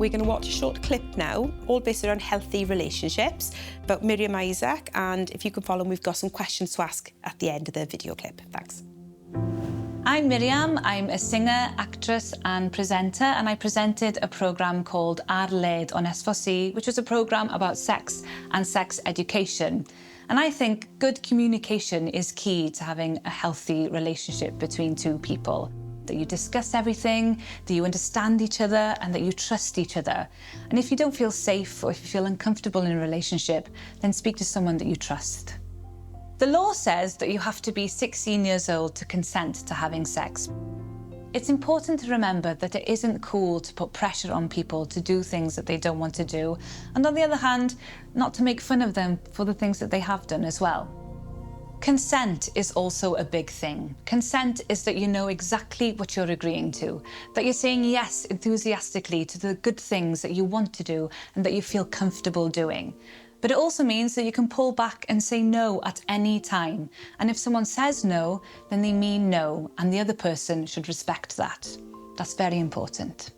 we're going to watch a short clip now, all based around healthy relationships, about Miriam Isaac, and if you can follow, we've got some questions to ask at the end of the video clip. Thanks. I'm Miriam. I'm a singer, actress and presenter, and I presented a programme called Ar-led on S4C, which was a programme about sex and sex education. And I think good communication is key to having a healthy relationship between two people. That you discuss everything, that you understand each other, and that you trust each other. And if you don't feel safe or if you feel uncomfortable in a relationship, then speak to someone that you trust. The law says that you have to be 16 years old to consent to having sex. It's important to remember that it isn't cool to put pressure on people to do things that they don't want to do, and on the other hand, not to make fun of them for the things that they have done as well. Consent is also a big thing. Consent is that you know exactly what you're agreeing to, that you're saying yes enthusiastically to the good things that you want to do and that you feel comfortable doing. But it also means that you can pull back and say no at any time. And if someone says no, then they mean no, and the other person should respect that. That's very important.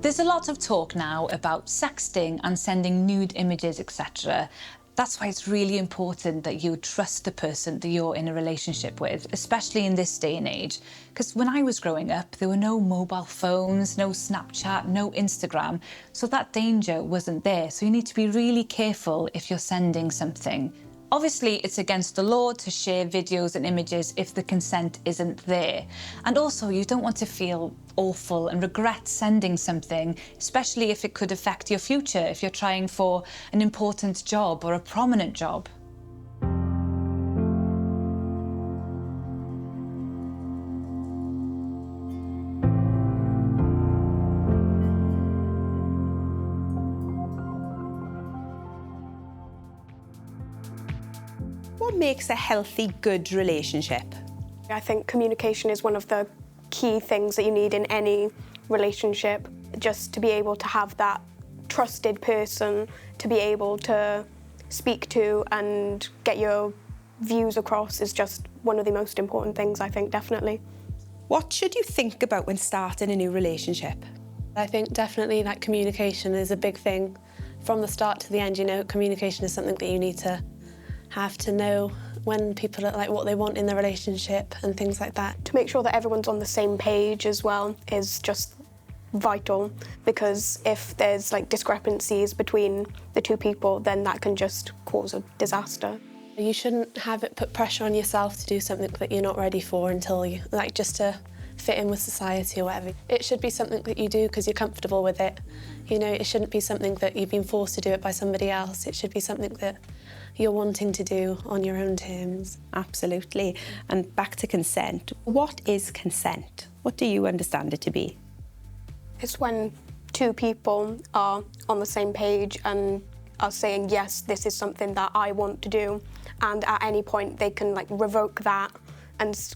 There's a lot of talk now about sexting and sending nude images, etc. That's why it's really important that you trust the person that you're in a relationship with, especially in this day and age. Because when I was growing up, there were no mobile phones, no Snapchat, no Instagram, so that danger wasn't there. So you need to be really careful if you're sending something. Obviously, it's against the law to share videos and images if the consent isn't there. And also, you don't want to feel awful and regret sending something, especially if it could affect your future, if you're trying for an important job or a prominent job. What makes a healthy, good relationship? I think communication is one of the key things that you need in any relationship. Just to be able to have that trusted person to be able to speak to and get your views across is just one of the most important things, I think, definitely. What should you think about when starting a new relationship? I think definitely that communication is a big thing. From the start to the end, you know, communication is something that you need to have to know when people are like what they want in the relationship and things like that. To make sure that everyone's on the same page as well is just vital, because if there's like discrepancies between the two people, then that can just cause a disaster. You shouldn't have it put pressure on yourself to do something that you're not ready for until you, like, just to fit in with society or whatever. It should be something that you do because you're comfortable with it. You know, it shouldn't be something that you've been forced to do it by somebody else. It should be something that you're wanting to do on your own terms. Absolutely. And back to consent. What is consent? What do you understand it to be? It's when two people are on the same page and are saying, yes, this is something that I want to do, and at any point they can like revoke that and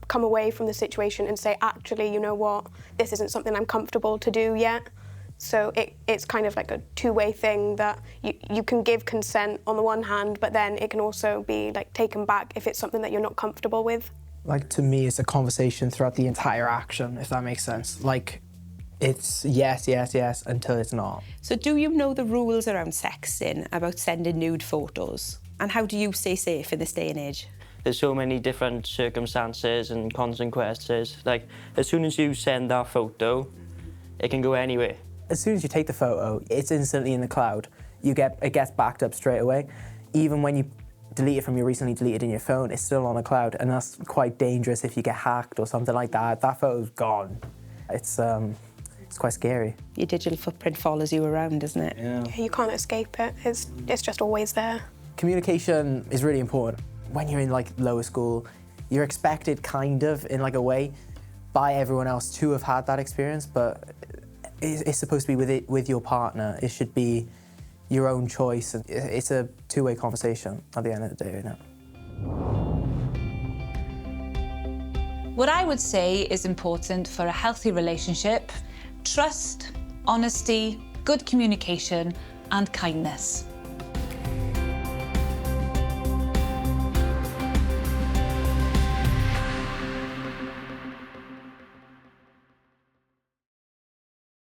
come away from the situation and say, actually, you know what, this isn't something I'm comfortable to do yet. So it's kind of like a two-way thing that you can give consent on the one hand, but then it can also be like taken back if it's something that you're not comfortable with. Like, to me, it's a conversation throughout the entire action, if that makes sense. Like, it's yes, yes, yes, until it's not. So do you know the rules around sexting, about sending nude photos? And how do you stay safe in this day and age? There's so many different circumstances and consequences. Like, as soon as you send that photo, it can go anywhere. As soon as you take the photo, it's instantly in the cloud. It gets backed up straight away. Even when you delete it from your recently deleted in your phone, it's still on the cloud, and that's quite dangerous if you get hacked or something like that. That photo's gone. It's quite scary. Your digital footprint follows you around, isn't it? Yeah. You can't escape it. It's just always there. Communication is really important. When you're in like lower school, you're expected kind of in like a way by everyone else to have had that experience, but it's supposed to be with your partner. It should be your own choice. It's a two-way conversation at the end of the day, isn't it? What I would say is important for a healthy relationship: trust, honesty, good communication, and kindness.